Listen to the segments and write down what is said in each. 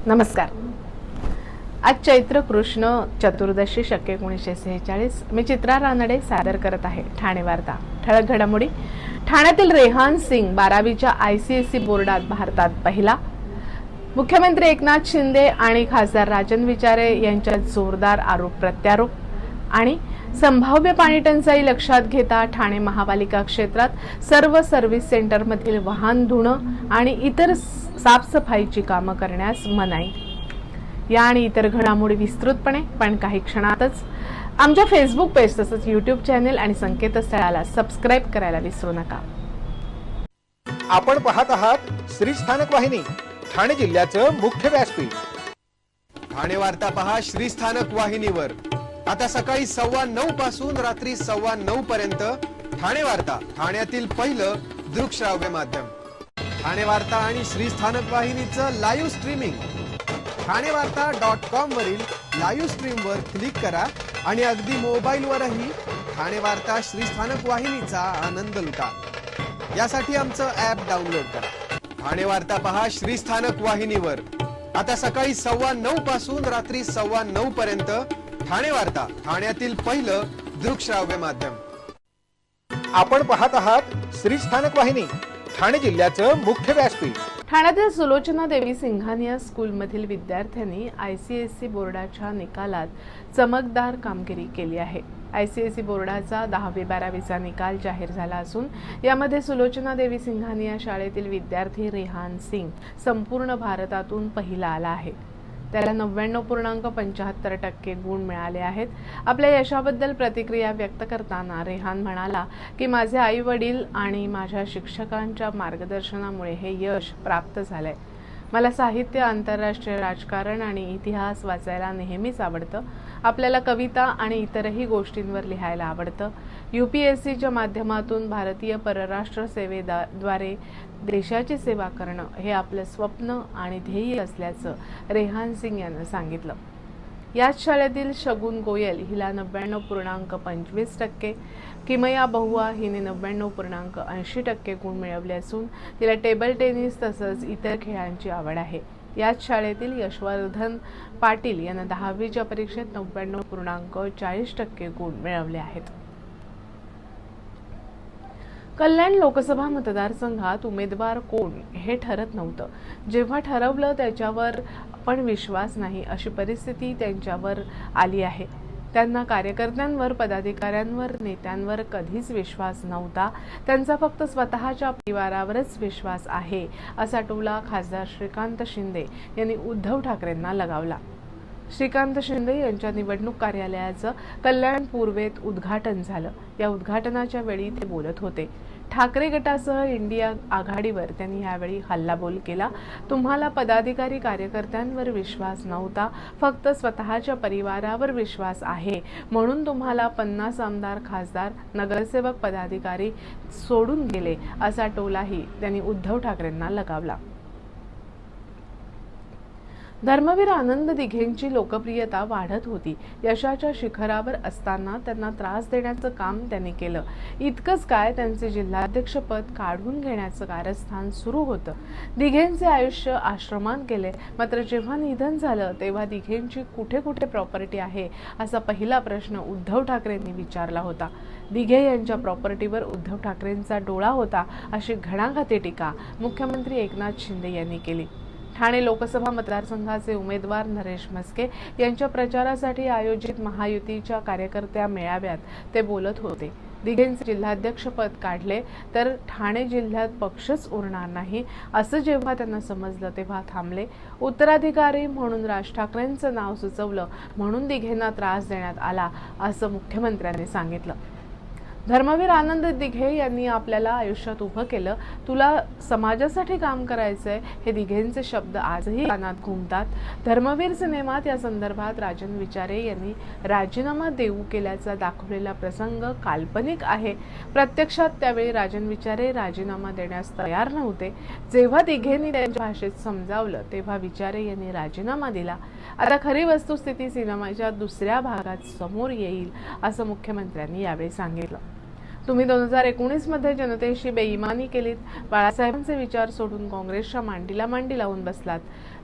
नमस्कार। आज चैत्र कृष्ण चतुर्दशी शके 1946। मी चित्रा रानडे सादर करत आहे ठाणे वार्ता। ठळक घडामोडी। ठाण्यातील रेहान सिंग 12वीच्या ICSE बोर्डात भारतात पहिला। मुख्यमंत्री एकनाथ शिंदे आणि खासदार राजन विचारे यांच्यात जोरदार आरोप प्रत्यारोप। आणि संभाव्य पाणी टंचाई लक्षात घेता ठाणे महापालिका क्षेत्रात सर्व सर्व्हिस सेंटरमधील वाहन धुणं आणि इतर साफसफाईची कामं करण्यास मनाई। या आणि इतर घडामोडी विस्तृतपणे पण काही क्षणातच आमच्या फेसबुक पेज तसंच YouTube चॅनल आणि संकेतस्थळाला सबस्क्राइब करायला विसरू नका। आपण पाहत आहात श्री स्थानक वाहिनी, ठाणे जिल्ह्याचं मुख्य व्यासपीठ। ठाणे वार्ता पहा श्री स्थानक वाहिनीवर। आता सकाळी 9:15 पासून रात्री 9:15 पर्यंत ठाणे वार्ता, ठाण्यातील पहिलं दृकश्राव्य माध्यम। ठाणे वार्ता आणि श्री स्थानक वाहिनीचं लाईव्ह स्ट्रीमिंग ठाणेवार्ता.com वरील लाईव्ह स्ट्रीम वर क्लिक करा आणि अगदी मोबाईलवरही ठाणे वार्ता श्री स्थानक वाहिनीचा आनंद लुटा। यासाठी आमचं ॲप डाउनलोड करा। ठाणे वार्ता पहा श्री स्थानक वाहिनीवर। आता सकाळी 9:15 पासून रात्री 9:15 पर्यंत ठाणे वार्ता, ठाण्यातील पहिलं दृकश्राव्य माध्यम। आपण पाहत आहात श्री स्थानक वाहिनी, ठाणे जिल्ह्याचं मुख्य व्यासपीठ। ठाण्यातील सुलोचना देवी सिंघानिया स्कूलमधील विद्यार्थ्यांनी ICSE बोर्डाच्या निकालात चमकदार कामगिरी केली आहे। ICSE बोर्डाचा 10वी-12वीचा निकाल जाहीर झाला असून यामध्ये सुलोचना देवी सिंघानिया शाळेतील विद्यार्थी रेहान सिंग संपूर्ण भारतातून पहिला आला आहे। त्याला 99.75% गुण मिळाले आहेत। आपल्या यशाबद्दल प्रतिक्रिया व्यक्त करताना रेहान म्हणाला की माझे आई वडील आणि माझ्या शिक्षकांच्या मार्गदर्शनामुळे हे यश प्राप्त झालंय। मला साहित्य, आंतरराष्ट्रीय राजकारण आणि इतिहास वाचायला नेहमीच आवडतं। आपल्याला कविता आणि इतरही गोष्टींवर लिहायला आवडतं। UPSCच्या माध्यमातून भारतीय परराष्ट्र सेवेद्वारे देशाची सेवा करणं हे आपलं स्वप्न आणि ध्येय असल्याचं रेहान सिंग यांनी सांगितलं। याच शाळेतील शगुन गोयल हिला 99.25%, किमया बहुआ हिने 99.80% गुण मिळवले असून तिला टेबल टेनिस तसंच इतर खेळांची आवड आहे। याच शाळेतील यशवर्धन पाटील यांना 10वीच्या परीक्षेत 99.40% गुण मिळवले आहेत। कल्याण लोकसभा मतदारसंघात उमेदवार कोण हे ठरत नव्हतं। जेव्हा ठरवलं त्याच्यावर पण विश्वास नाही अशी परिस्थिती त्यांच्यावर आली आहे। त्यांना कार्यकर्त्यांवर, पदाधिकाऱ्यांवर, नेत्यांवर कधीच विश्वास नव्हता। त्यांचा फक्त स्वतःच्या परिवारावरच विश्वास आहे असा टोला खासदार श्रीकांत शिंदे यांनी उद्धव ठाकरेंना लगावला। श्रीकांत शिंदे यांच्या निवडणूक कार्यालयाचं कल्याण पूर्वेत उद्घाटन झालं। या उद्घाटनाच्या वेळी ते बोलत होते। ठाकरे गटासह इंडिया आघाडीवर त्यांनी यावेळी हल्लाबोल केला। तुम्हाला पदाधिकारी, कार्यकर्त्यांवर विश्वास नव्हता, फक्त स्वतःच्या परिवारावर विश्वास आहे म्हणून तुम्हाला 50 आमदार, खासदार, नगरसेवक, पदाधिकारी सोडून गेले असा टोलाही त्यांनी उद्धव ठाकरेंना लगावला। धर्मवीर आनंद दिघेंची लोकप्रियता वाढत होती। यशाच्या शिखरावर असताना त्यांना त्रास देण्याचं काम त्यांनी केलं। इतकंच काय, त्यांचे जिल्हाध्यक्षपद काढून घेण्याचं कारस्थान सुरू होतं। दिघेंचे आयुष्य आश्रमात गेले। मात्र जेव्हा निधन झालं तेव्हा दिघेंची कुठे कुठे प्रॉपर्टी आहे असा पहिला प्रश्न उद्धव ठाकरेंनी विचारला होता। दिघे यांच्या प्रॉपर्टीवर उद्धव ठाकरेंचा डोळा होता अशी घणाघाती टीका मुख्यमंत्री एकनाथ शिंदे यांनी केली। ठाणे लोकसभा मतदारसंघाचे उमेदवार नरेश म्हस्के यांच्या प्रचारासाठी आयोजित महायुतीच्या कार्यकर्त्या मेळाव्यात ते बोलत होते। दिघेंचे जिल्हाध्यक्षपद काढले तर ठाणे जिल्ह्यात पक्षच उरणार नाही असं जेव्हा त्यांना समजलं तेव्हा थांबले। उत्तराधिकारी म्हणून राज ठाकरेंचं नाव सुचवलं म्हणून दिघेंना त्रास देण्यात आला असं मुख्यमंत्र्यांनी सांगितलं। धर्मवीर आनंद दिघे यांनी आपल्याला आयुष्यात उभं केलं। तुला समाजासाठी काम करायचंय हे दिघेंचे शब्द आजही कानात घुमतात। धर्मवीर सिनेमात या संदर्भात राजन विचारे यांनी राजीनामा देऊ केल्याचा दाखवलेला प्रसंग काल्पनिक आहे। प्रत्यक्षात त्यावेळी राजन विचारे राजीनामा देण्यास तयार नव्हते। जेव्हा दिघेंनी त्यांच्या भाषेत समजावलं तेव्हा विचारे यांनी राजीनामा दिला। आता खरी वस्तुस्थिती सिनेमाच्या दुसऱ्या भागात समोर येईल असं मुख्यमंत्र्यांनी यावेळी सांगितलं। तुम्ही 2019 मध्ये जनतेशी बेईमानी केलीत, बाळासाहेबांचे विचार सोडून काँग्रेसच्या मांडीला मांडी लावून बसलात।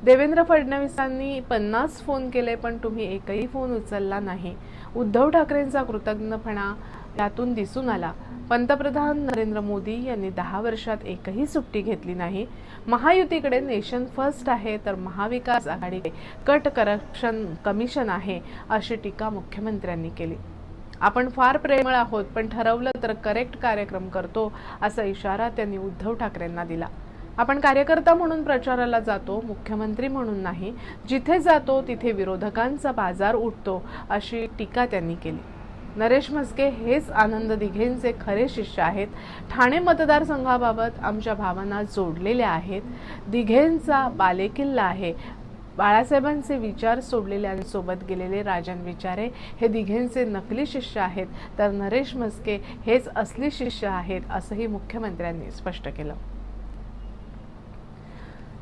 देवेंद्र फडणवीसांनी 50 फोन केले पण तुम्ही एकही फोन उचलला नाही. उद्धव ठाकरेंचा कृतज्ञपणा यातून दिसून आला. पंतप्रधान नरेंद्र मोदी यांनी 10 वर्षात एकही सुट्टी घेतली नाही. महायुतीकडे नेशन फर्स्ट आहे तर महाविकास आघाडीकडे कट करप्शन कमिशन आहे, अशी टीका मुख्यमंत्र्यांनी केली. आपण फार प्रेमळ आहोत पण ठरवलं तर करेक्ट कार्यक्रम करतो, असा इशारा त्यांनी उद्धव ठाकरेंना दिला. आपण कार्यकर्ता म्हणून प्रचाराला जातो, मुख्यमंत्री म्हणून नाही. जिथे जातो तिथे विरोधकांचा बाजार उठतो, अशी टीका त्यांनी केली. नरेश म्हस्के हेच आनंद दिघेंचे खरे शिष्य आहेत. ठाणे मतदारसंघाबाबत आमच्या भावना जोडलेल्या आहेत. दिघेंचा बालेकिल्ला आहे. बाळासाहेबांचे विचार सोडलेल्यांसोबत गेलेले राजन विचारे हे दिघेंचे नकली शिष्य आहेत, तर नरेश म्हस्के हेच असली शिष्य आहेत, असंही मुख्यमंत्र्यांनी स्पष्ट केलं.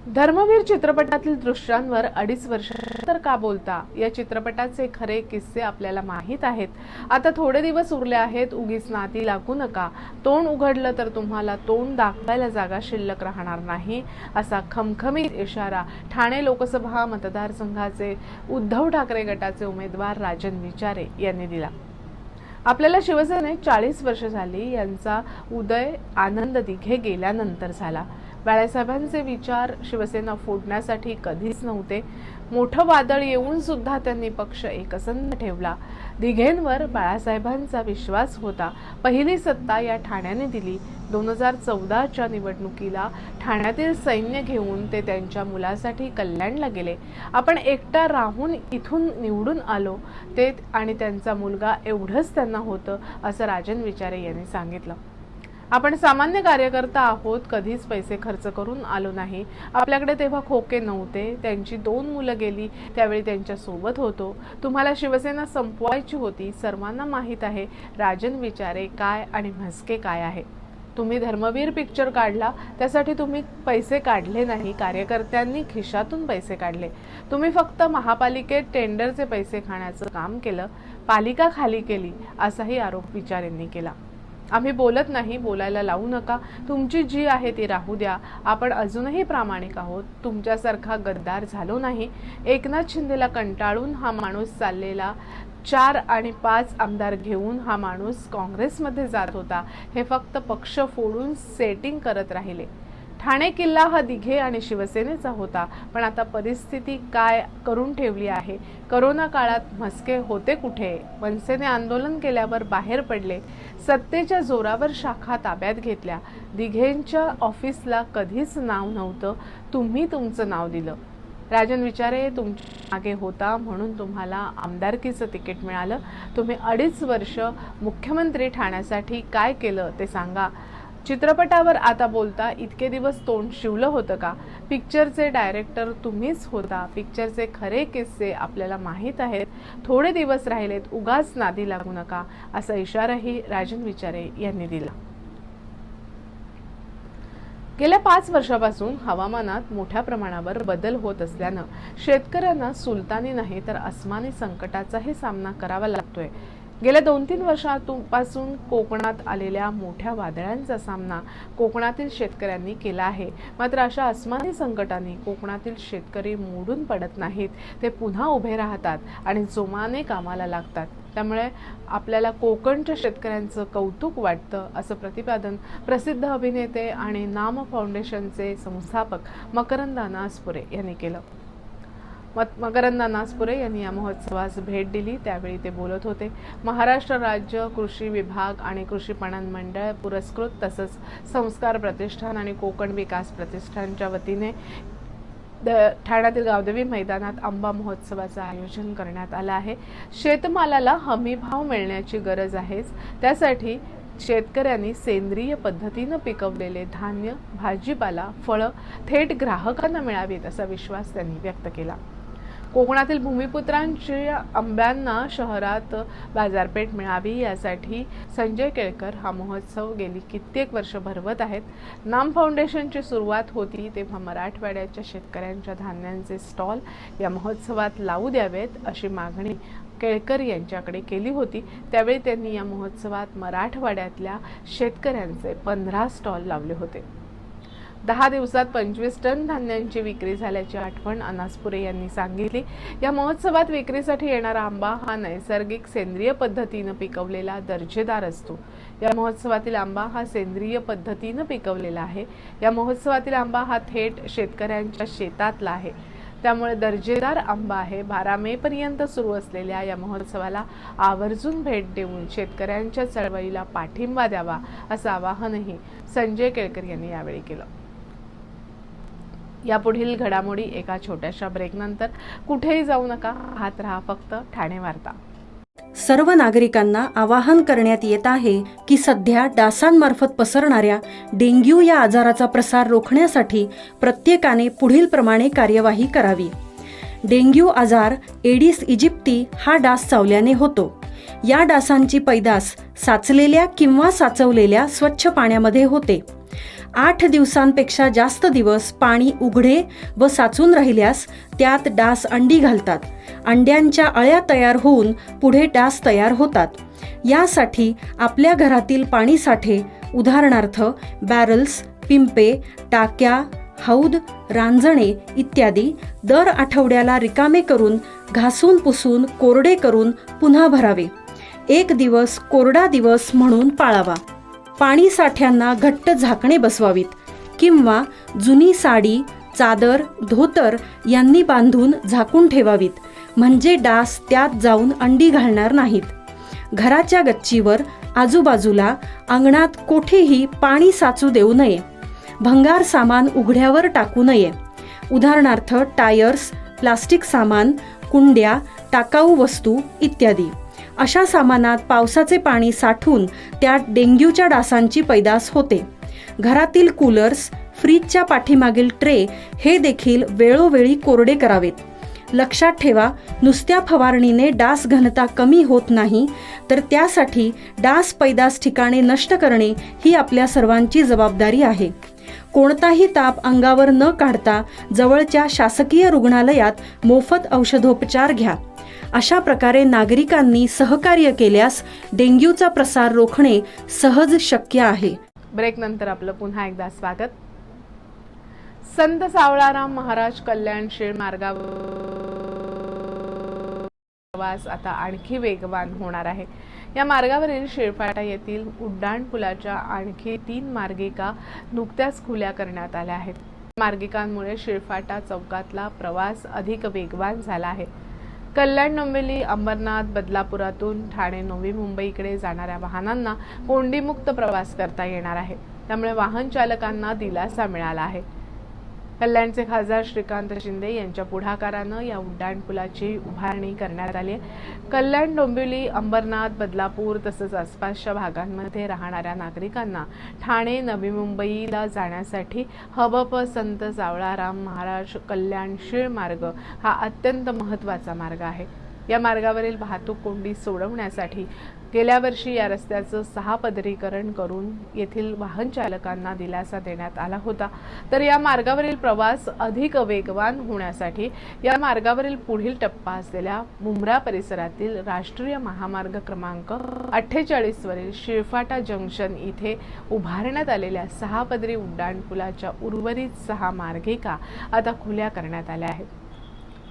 धर्मवीर चित्रपटातील दृश्यांवर 2.5 वर्षानंतर का बोलता? या चित्रपटाचे खरे किस्से आपल्याला माहीत आहेत. आता थोडे दिवस उरले आहेत. उगीच नादी लागू नका. तोंड उघडलं तर तुम्हाला तोंड दाखवायला जागा शिल्लक राहणार नाही, असा खमखमीत इशारा ठाणे लोकसभा मतदारसंघाचे उद्धव ठाकरे गटाचे उमेदवार राजन विचारे यांनी दिला. आपल्याला शिवसेनेत 40 वर्ष झाली. यांचा उदय आनंद दिघे गेल्यानंतर झाला. बाळासाहेबांचे विचार शिवसेना फोडण्यासाठी कधीच नव्हते. मोठं वादळ येऊन सुद्धा त्यांनी पक्ष एकसंध ठेवला. दिघेंवर बाळासाहेबांचा विश्वास होता. पहिली सत्ता या ठाण्याने दिली. 2014च्या निवडणुकीला ठाण्यातील सैन्य घेऊन ते त्यांच्या मुलासाठी कल्याणला गेले. आपण एकटा राहून इथून निवडून आलो. ते आणि त्यांचा मुलगा एवढंच त्यांना होतं, असं राजन विचारे यांनी सांगितलं. आपण सामान्य कार्यकर्ता आहोत. कधीच पैसे खर्च करून आलो नाही. आपल्याकडे तेव्हा खोके नव्हते. त्यांची 2 मुलं गेली त्यावेळी त्यांच्या सोबत होतो. तुम्हाला शिवसेना संपवायची होती. सर्वांना माहीत आहे राजन विचारे काय आणि म्हस्के काय आहे. तुम्ही धर्मवीर पिक्चर काढला, त्यासाठी तुम्ही पैसे काढले नाही. कार्यकर्त्यांनी खिशातून पैसे काढले. तुम्ही फक्त महापालिकेत टेंडरचे पैसे खाण्याचं काम केलं. पालिका खाली केली, असाही आरोप विचारेंनी केला. आम्ही बोलत नाही, बोलायला लावू नका. तुमची जी आहे ती राहू द्या. आपण अजूनही प्रामाणिक आहोत. तुमच्यासारखा गद्दार झालो नाही. एकनाथ शिंदेला कंटाळून हा माणूस चाललेला. 4 आणि 5 आमदार घेऊन हा माणूस काँग्रेसमध्ये जात होता. हे फक्त पक्ष फोडून सेटिंग करत राहिले. ठाणे किल्ला हा दिघे आणि शिवसेनेचा होता, पण आता परिस्थिती काय करून ठेवली आहे. करोना काळात म्हस्के होते कुठे? मनसेने आंदोलन केल्यावर बाहेर पडले. सत्तेच्या जोरावर शाखा ताब्यात घेतल्या. दिघेंच्या ऑफिसला कधीच नाव नव्हतं. तुम्ही तुमचं नाव दिलं. राजन विचारे तुमच्या मागे होता म्हणून तुम्हाला आमदारकीचं तिकीट मिळालं. तुम्ही 2.5 वर्ष मुख्यमंत्री ठाण्यासाठी काय केलं ते सांगा. चित्रपटावर आता बोलता. इतके दिवस तोंड शिवलं होतं का? पिक्चरचे डायरेक्टर तुम्हीच होता. पिक्चरचे खरे किस्से आपल्याला माहीत आहेत. थोडे दिवस राहिलेत. उगाच नादी लागू नका, असा इशाराही राजन विचारे यांनी दिला. गेल्या 5 वर्षापासून हवामानात मोठ्या प्रमाणावर बदल होत असल्यानं शेतकऱ्यांना सुलतानी नाही तर अस्मानी संकटाचाही सामना करावा लागतोय. गेल्या 2-3 वर्षांपासून कोकणात आलेल्या मोठ्या वादळांचा सामना कोकणातील शेतकऱ्यांनी केला आहे. मात्र अशा अस्मानी संकटांनी कोकणातील शेतकरी मोडून पडत नाहीत. ते पुन्हा उभे राहतात आणि जोमाने कामाला लागतात. त्यामुळे आपल्याला कोकणच्या शेतकऱ्यांचं कौतुक वाटतं, असं प्रतिपादन प्रसिद्ध अभिनेते आणि नाम फाउंडेशनचे संस्थापक मकरंद अनासपुरे यांनी केलं. मकरंद अनासपुरे यांनी या महोत्सवास भेट दिली. त्यावेळी ते बोलत होते. महाराष्ट्र राज्य कृषी विभाग आणि कृषी पणन मंडळ पुरस्कृत तसंच संस्कार प्रतिष्ठान आणि कोकण विकास प्रतिष्ठानच्या वतीने ठाण्यातील गावदेवी मैदानात आंबा महोत्सवाचं आयोजन करण्यात आलं आहे. शेतमालाला हमी भाव मिळण्याची गरज आहेच. त्यासाठी शेतकऱ्यांनी सेंद्रिय पद्धतीनं पिकवलेले धान्य, भाजीपाला, फळं थेट ग्राहकांना मिळावीत, असा विश्वास त्यांनी व्यक्त केला. कोकणातील भूमिपुत्रांच्या आंब्यांना शहरात बाजारपेठ मिळावी यासाठी संजय केळकर हा महोत्सव गेली कित्येक वर्ष भरवत आहेत. नाम फाउंडेशनची सुरुवात होती तेव्हा मराठवाड्याच्या शेतकऱ्यांच्या धान्यांचे स्टॉल या महोत्सवात लावू द्यावेत अशी मागणी केळकर यांच्याकडे केली होती. त्यावेळी त्यांनी या महोत्सवात मराठवाड्यातल्या शेतकऱ्यांचे 15 स्टॉल लावले होते. 10 दिवसात 25 टन धान्यांची विक्री झाल्याची आठवण अनासपुरे यांनी सांगितली. या महोत्सवात विक्रीसाठी येणारा आंबा हा नैसर्गिक सेंद्रिय पद्धतीने पिकवलेला दर्जेदार असतो. या महोत्सवातील आंबा हा सेंद्रिय पद्धतीने पिकवलेला आहे. या महोत्सवातील आंबा हा थेट शेतकऱ्यांच्या शेतातला आहे, त्यामुळे दर्जेदार आंबा आहे. 12 मे पर्यंत सुरू असलेल्या या महोत्सवाला आवर्जून भेट देऊन शेतकऱ्यांच्या चळवळीला पाठिंबा द्यावा असं आवाहनही संजय केळकर यांनी यावेळी केलं. यापुढील घडामोडी एका छोट्याशा ब्रेकनंतर कुठेही जाऊ नका, पाहत रहा फक्त ठाणे वार्ता. सर्व नागरिकांना आवाहन करण्यात येत आहे की सध्या डासांमार्फत पसरणाऱ्या डेंग्यू या आजाराचा प्रसार रोखण्यासाठी प्रत्येकाने पुढील प्रमाणे कार्यवाही करावी. डेंग्यू आजार एडिस इजिप्ती हा डास चावल्याने होतो. या डासांची पैदास साचलेल्या किंवा साचवलेल्या स्वच्छ पाण्यामध्ये होते. 8 दिवसांपेक्षा जास्त दिवस पाणी उघडे व साचून राहिल्यास त्यात डास अंडी घालतात. अंड्यांच्या अळ्या तयार होऊन पुढे डास तयार होतात. यासाठी आपल्या घरातील पाणी साठे उदाहरणार्थ बॅरल्स, पिंपे, टाक्या, हौद, रांजणे इत्यादी दर आठवड्याला रिकामे करून घासून पुसून कोरडे करून पुन्हा भरावे. 1 दिवस कोरडा दिवस म्हणून पाळावा. पाणी साठ्यांना घट्ट झाकणे बसवावीत किंवा जुनी साडी, चादर, धोतर यांनी बांधून झाकून ठेवावीत, म्हणजे डास त्यात जाऊन अंडी घालणार नाहीत. घराच्या गच्चीवर, आजूबाजूला, अंगणात कोठेही पाणी साचू देऊ नये. भंगार सामान उघड्यावर टाकू नये. उदाहरणार्थ टायर्स, प्लास्टिक सामान, कुंड्या, टाकाऊ वस्तू इत्यादी. अशा सामानात पावसाचे पाणी साठून त्यात डेंग्यूच्या डासांची पैदास होते. घरातील कूलर्स, फ्रीजच्या पाठीमागील ट्रे हे देखील वेळोवेळी कोरडे करावेत. लक्षात ठेवा, नुसत्या फवारणीने डास घनता कमी होत नाही, तर त्यासाठी डास पैदास ठिकाणे नष्ट करणे ही आपल्या सर्वांची जबाबदारी आहे. कोणताही ताप अंगावर न काढता जवळच्या शासकीय रुग्णालयात मोफत औषधोपचार घ्या. अशा प्रकारे नागरिकांनी सहकार्य केल्यास डेंग्यूचा प्रसार रोखणे सहज शक्य आहे. ब्रेक नंतर आपलं पुन्हा एकदा स्वागत. संत सावळाराम महाराज कल्याणशीळ मार्गावर प्रवास आता आणखी वेगवान होणार आहे. या मार्गावरील शिळफाटा येथील उड्डाण पुलाच्या आणखी 3 मार्गिका नुकत्याच खुल्या करण्यात आल्या आहेत. मार्गिकांमुळे शिळफाटा चौकातला प्रवास अधिक वेगवान झाला आहे. कल्याण, डोंबिवली, अंबरनाथ, बदलापुरातून ठाणे, नवी मुंबईकडे जाणाऱ्या वाहनांना कोंडीमुक्त प्रवास करता येणार आहे. त्यामुळे वाहन चालकांना दिलासा मिळाला आहे. कल्याणचे खासदार श्रीकांत शिंदे यांच्या पुढाकारानं या उड्डाणपुलाची उभारणी करण्यात आली आहे. कल्याण, डोंबिवली, अंबरनाथ, बदलापूर तसंच आसपासच्या भागांमध्ये राहणाऱ्या नागरिकांना ठाणे, नवी मुंबईला जाण्यासाठी हबप संत सावळाराम महाराज कल्याणशीळ मार्ग हा अत्यंत महत्त्वाचा मार्ग आहे. या मार्गावरील वाहतूक कोंडी सोडवण्यासाठी गेल्या वर्षी या रस्त्याचं 6 पदरीकरण करून येथील वाहन चालकांना दिलासा देण्यात आला होता. तर या मार्गावरील प्रवास अधिक वेगवान होण्यासाठी या मार्गावरील पुढील टप्पा असलेल्या मुंब्रा परिसरातील राष्ट्रीय महामार्ग क्रमांक 48 वरील शिळफाटा जंक्शन इथे उभारण्यात आलेल्या 6 पदरी उड्डाणपुलाच्या उर्वरित 6 मार्गिका आता खुल्या करण्यात आल्या आहेत.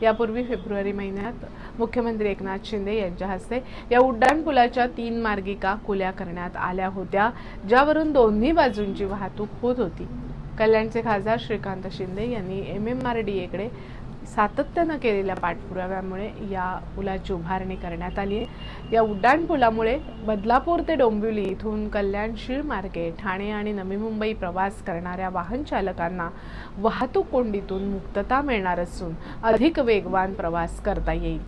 यापूर्वी फेब्रुवारी महिन्यात मुख्यमंत्री एकनाथ शिंदे यांच्या हस्ते या उड्डाणपुलाच्या 3 मार्गिका खुल्या करण्यात आल्या होत्या, ज्यावरून दोन्ही बाजूंची वाहतूक होत होती. कल्याणचे खासदार श्रीकांत शिंदे यांनी MMRDAकडे सातत्यानं केलेल्या पाठपुराव्यामुळे या पुलाची उभारणी करण्यात आली आहे. या उड्डाणपुलामुळे बदलापूर ते डोंबिवली इथून कल्याणशीळ मार्गे ठाणे आणि नवी मुंबई प्रवास करणाऱ्या वाहन चालकांना वाहतूक कोंडीतून मुक्तता मिळणार असून अधिक वेगवान प्रवास करता येईल.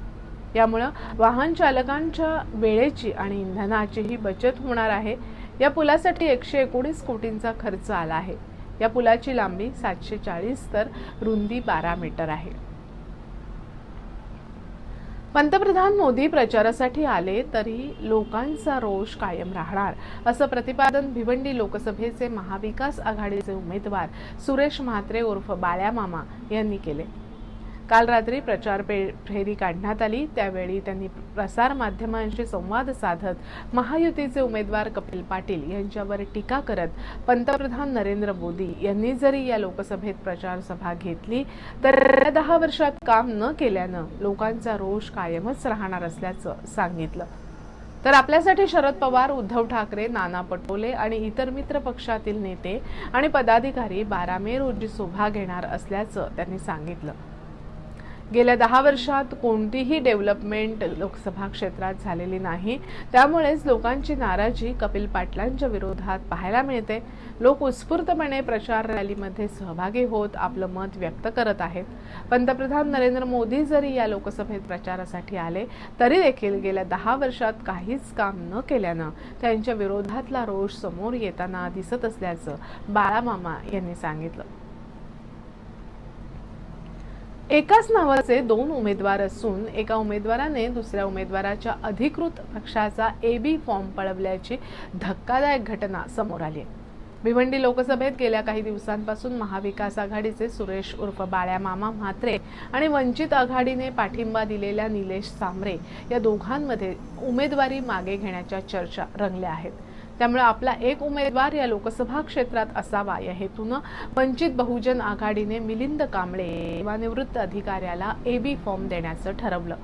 यामुळे वाहन चालकांच्या वेळेची आणि इंधनाचीही बचत होणार आहे. या पुलासाठी 119 कोटींचा खर्च आला आहे. या पुलाची लांबी 740 तर रुंदी 12 मीटर आहे. पंतप्रधान मोदी प्रचारासाठी आले तरी लोकांचा रोष कायम राहणार असं प्रतिपादन भिवंडी लोकसभेचे महाविकास आघाडीचे उमेदवार सुरेश म्हात्रे उर्फ बाळ्या मामा यांनी केले. काल रात्री प्रचार फेरी काढण्यात आली। त्यावेळी त्यांनी प्रसार माध्यमांशी संवाद साधत महायुतीचे उमेदवार कपिल पाटील यांच्यावर टीका करत पंतप्रधान नरेंद्र मोदी यांनी जरी या लोकसभेत प्रचार सभा घेतली तर 10 वर्षात काम न केल्यानं लोकांचा रोष कायमच राहणार असल्याचं सांगितलं। तर आपल्यासाठी शरद पवार, उद्धव ठाकरे, नाना पटोले आणि इतर मित्र पक्षातील नेते आणि पदाधिकारी 12 मे रोजी सभा घेणार असल्याचं त्यांनी सांगितलं। गेल्या 10 वर्षात कोणतीही डेव्हलपमेंट लोकसभा क्षेत्रात झालेली नाही, त्यामुळेच लोकांची नाराजी कपिल पाटलांच्या विरोधात पाहायला मिळते। लोक उत्स्फूर्तपणे प्रचार रॅलीमध्ये सहभागी होत आपलं मत व्यक्त करत आहेत। पंतप्रधान नरेंद्र मोदी जरी या लोकसभेत प्रचारासाठी आले तरी देखील गेल्या 10 वर्षात काहीच काम न केल्यानं त्यांच्या विरोधातला रोष समोर येताना दिसत असल्याचं बाळामामा यांनी सांगितलं। एकाच नावाचे 2 उमेदवार असून एका उमेदवाराने दुसऱ्या उमेदवाराच्या अधिकृत पक्षाचा AB फॉर्म पळवल्याची धक्कादायक घटना समोर आली आहे। भिवंडी लोकसभेत गेल्या काही दिवसांपासून महाविकास आघाडीचे सुरेश उर्फ बाळ्या मामा म्हात्रे आणि वंचित आघाडीने पाठिंबा दिलेल्या निलेश सांबरे या दोघांमध्ये उमेदवारी मागे घेण्याच्या चर्चा रंगल्या आहेत। त्यामुळे आपला एक उमेदवार या लोकसभा क्षेत्रात असावा या हेतूनं वंचित बहुजन आघाडीने मिलिंद कांबळे सेवानिवृत्त अधिकाऱ्याला AB फॉर्म देण्याचं ठरवलं।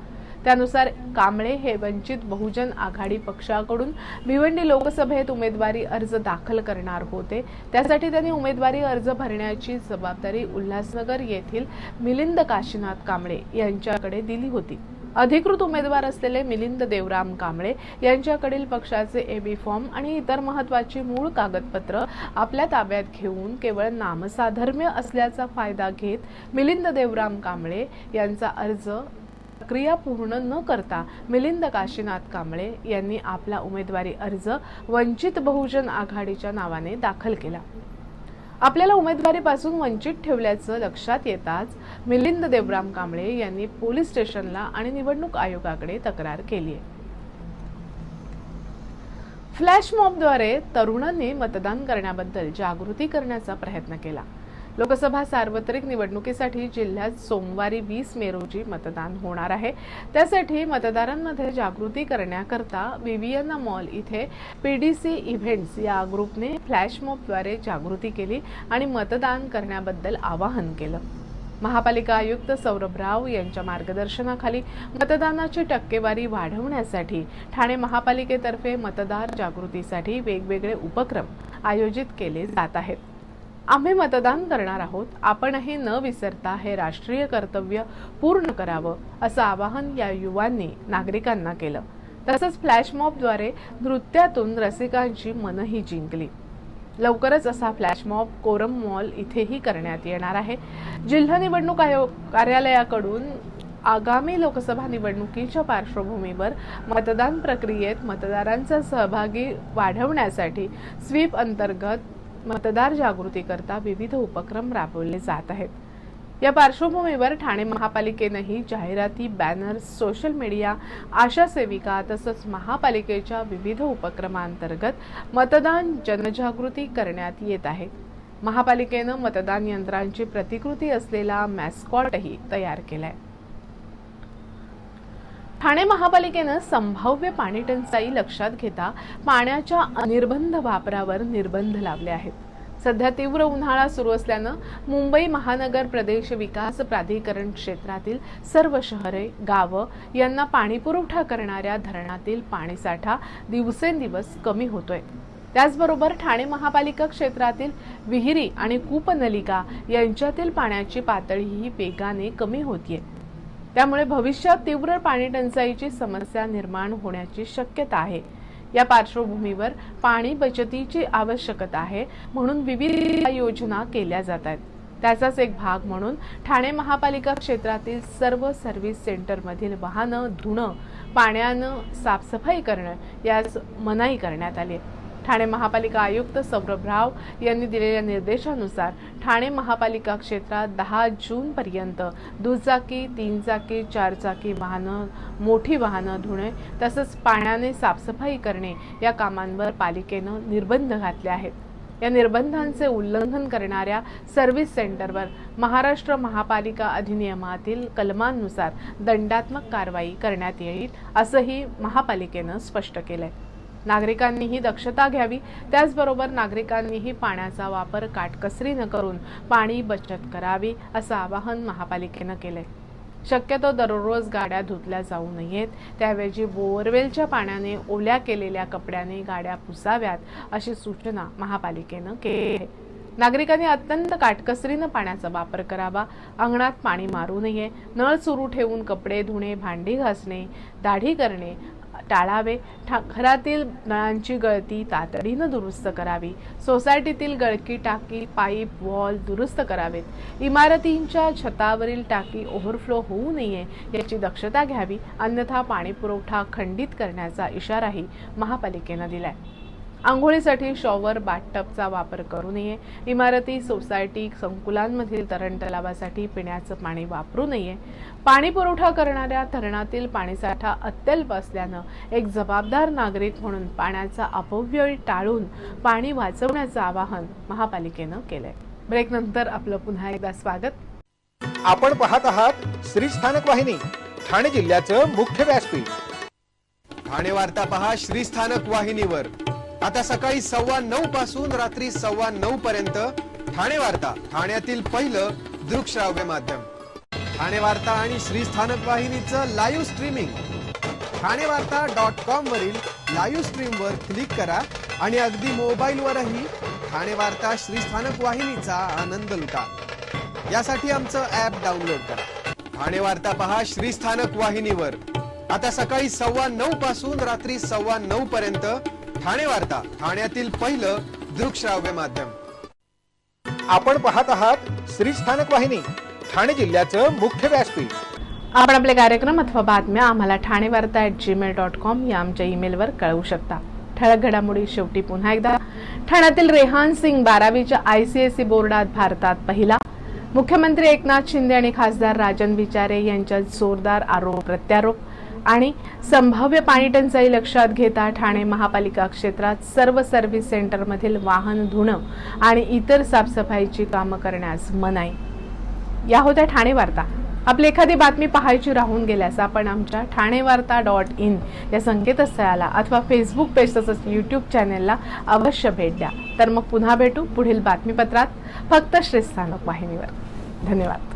त्यानुसार कांबळे हे वंचित बहुजन आघाडी पक्षाकडून भिवंडी लोकसभेत उमेदवारी अर्ज दाखल करणार होते। त्यासाठी त्यांनी उमेदवारी अर्ज भरण्याची जबाबदारी उल्हासनगर येथील मिलिंद काशीनाथ कांबळे यांच्याकडे दिली होती। अधिकृत उमेदवार असलेले मिलिंद देवराम कांबळे यांच्याकडील पक्षाचे AB फॉर्म आणि इतर महत्त्वाची मूळ कागदपत्र आपल्या ताब्यात घेऊन केवळ नामसाधर्म्य असल्याचा फायदा घेत मिलिंद देवराम कांबळे यांचा अर्ज प्रक्रिया पूर्ण न करता मिलिंद काशीनाथ कांबळे यांनी आपला उमेदवारी अर्ज वंचित बहुजन आघाडीच्या नावाने दाखल केला। आपल्याला उमेदवारीपासून वंचित ठेवल्याचं लक्षात येताच मिलिंद देवराम कांबळे यांनी पोलीस स्टेशनला आणि निवडणूक आयोगाकडे तक्रार केली आहे। फ्लॅश मॉबद्वारे तरुणांनी मतदान करण्याबद्दल जागृती करण्याचा प्रयत्न केला। लोकसभा सार्वत्रिक निवडणुकीसाठी जिल्ह्यात सोमवारी 20 मे रोजी मतदान होणार आहे। त्यासाठी मतदारांमध्ये जागृती करण्याकरता विवियना मॉल इथे PDC इव्हेंट्स या ग्रुपने फ्लॅश मॉबद्वारे जागृती केली आणि मतदान करण्याबद्दल आवाहन केलं। महापालिका आयुक्त सौरभ राव यांच्या मार्गदर्शनाखाली मतदानाची टक्केवारी वाढवण्यासाठी ठाणे महापालिकेतर्फे मतदार जागृतीसाठी वेगवेगळे उपक्रम आयोजित केले जात आहेत। आम्ही मतदान करणार आहोत, आपणही न विसरता हे राष्ट्रीय कर्तव्य पूर्ण करावं असं आवाहन या युवांनी नागरिकांना केलं। तसंच फ्लॅश मॉबद्वारे नृत्यातून रसिकांची मनही जिंकली। लवकरच असा फ्लॅश मॉब कोरम मॉल इथेही करण्यात येणार आहे। जिल्हा निवडणूक आयोग कार्यालयाकडून आगामी लोकसभा निवडणुकीच्या पार्श्वभूमीवर मतदान प्रक्रियेत मतदारांचा सहभागी वाढवण्यासाठी स्वीप अंतर्गत मतदार जागृती करता विविध उपक्रम राबवले जात आहेत। या पार्श्वभूमीवर ठाणे महापालिकेनेही जाहिराती, बॅनर्स, सोशल मीडिया, आशा सेविका तसंच महापालिकेच्या विविध उपक्रमांतर्गत मतदान जनजागृती करण्यात येत आहे। महापालिकेनं मतदान यंत्रांची प्रतिकृती असलेला मॅस्कॉटही तयार केलाय। ठाणे महापालिकेनं संभाव्य पाणी टंचाई लक्षात घेता पाण्याच्या अनिर्बंध वापरावर निर्बंध लावले आहेत। सध्या तीव्र उन्हाळा सुरू असल्यानं मुंबई महानगर प्रदेश विकास प्राधिकरण क्षेत्रातील सर्व शहरे, गावं यांना पाणीपुरवठा करणाऱ्या धरणातील पाणीसाठा दिवसेंदिवस कमी होतोय। त्याचबरोबर ठाणे महापालिका क्षेत्रातील विहिरी आणि कूपनलिका यांच्यातील पाण्याची पातळीही वेगाने कमी होतीये। त्यामुळे भविष्यात तीव्र पाणी टंचाईची समस्या निर्माण होण्याची शक्यता आहे। या पार्श्वभूमीवर पाणी बचतीची आवश्यकता आहे, म्हणून विविध योजना केल्या जात आहेत। त्याचाच एक भाग म्हणून ठाणे महापालिका क्षेत्रातील सर्व सर्व्हिस सेंटरमधील वाहनं धुणं, पाण्यानं साफसफाई करणं यास मनाई करण्यात आली आहे। ठाणे महापालिका आयुक्त सौरभ राव यांनी दिलेल्या निर्देशानुसार ठाणे महापालिका क्षेत्रात 10 जून पर्यंत दुचाकी, 3 चाकी, 4 चाकी वाहनं, मोठी वाहनं धुणे तसंच पाण्याने साफसफाई करणे या कामांवर पालिकेनं निर्बंध घातले आहेत। या निर्बंधांचे उल्लंघन करणाऱ्या सर्व्हिस सेंटरवर महाराष्ट्र महापालिका अधिनियमातील कलमांनुसार दंडात्मक कारवाई करण्यात येईल असंही महापालिकेनं स्पष्ट केलंय. नागरिकांनीही दक्षता घ्यावी, त्याचबरोबर नागरिकांनीही पाण्याचा वापर काटकसरीनं करून पाणी बचत करावी असं आवाहन महापालिकेनं केलंय. शक्यतो दररोज गाड्या धुतल्या जाऊ नयेत, त्याऐवजी बोअरवेलच्या पाण्याने ओल्या केलेल्या कपड्याने गाड्या पुसाव्यात अशी सूचना महापालिकेनं केली आहे. नागरिकांनी अत्यंत काटकसरीनं पाण्याचा वापर करावा, अंगणात पाणी मारू नये, नळ सुरू ठेवून कपडे धुणे, भांडी घासणे, दाढी करणे टाळावे, घरातील नळांची गळती तातडीनं दुरुस्त करावी, सोसायटीतील गळती टाकी, पाईप, वॉल दुरुस्त करावेत, इमारतींच्या छतावरील टाकी ओव्हरफ्लो होऊ नये याची दक्षता घ्यावी, अन्यथा पाणी पुरवठा खंडित करण्याचा इशाराही महापालिकेनं दिलाय. आंघोळीसाठी शॉवर, बाथटबचा वापर करू नये, इमारती, सोसायटी, संकुलांमधील तरण तलावासाठी पिण्याचं पाणी वापरू नये, पाणी पुरवठा करणाऱ्या धरणातील पाणीसाठा अत्यल्प असल्यानं एक जबाबदार नागरिक म्हणून पाण्याचा अपव्यय टाळून पाणी वाचवण्याचं आवाहन महापालिकेनं केलंय. ब्रेकनंतर आपलं पुन्हा एकदा स्वागत. आपण पाहत आहात श्री स्थानक वाहिनी, ठाणे जिल्ह्याचं मुख्य व्यासपीठ. ठाणे वार्ता पहा श्री स्थानक वाहिनीवर. आता सकाळी 9:15 पासून रात्री 9:15 पर्यंत ठाणे वार्ता, ठाण्यातील पहिलं दृकश्राव्य माध्यम. ठाणे वार्ता आणि श्री स्थानक वाहिनीचं लाईव्ह स्ट्रीमिंग ठाणेवार्ता.com वरील लाईव्ह स्ट्रीमवर क्लिक करा आणि अगदी मोबाईलवरही ठाणे वार्ता श्री स्थानक वाहिनीचा आनंद लुटा. यासाठी आमचं ॲप डाउनलोड करा. ठाणे वार्ता पहा श्री स्थानक वाहिनीवर. आता सकाळी 9:15 पासून रात्री 9:15 पर्यंत ठाणे वार्ता, ठाण्यातील पहिलं दृकश्राव्य माध्यम. आपण पाहत आहात श्री स्थानक वाहिनी, ठाणे जिल्ह्याचं मुख्य व्यासपीठ. आपण आपले कार्यक्रम अथवा बातम्या आम्हाला ठाणेवार्ता@gmail.com या आमच्या ईमेलवर कळवू शकता. ठळक घडामोडी शेवटी पुन्हा एकदा. ठाण्यातील रेहान सिंग 12वीच्या ICSE बोर्डात भारतात पहिला. मुख्यमंत्री एकनाथ शिंदे आणि खासदार राजन विचारे यांच्यात जोरदार आरोप प्रत्यारोप. आणि संभाव्य पाणी टंचाई लक्षात घेता ठाणे महापालिका क्षेत्रात सर्व सर्व्हिस सेंटरमधील वाहन धुणं आणि इतर साफसफाईची कामं करण्यास मनाई. या होत्या ठाणे वार्ता. आपली एखादी बातमी पाहायची राहून गेल्यास आपण आमच्या ठाणेवार्ता.in या संकेतस्थळाला अथवा फेसबुक पेज तसंच YouTube चॅनेलला अवश्य भेट द्या. तर मग पुन्हा भेटू पुढील बातमीपत्रात, फक्त श्री स्थानक वाहिनीवर. धन्यवाद.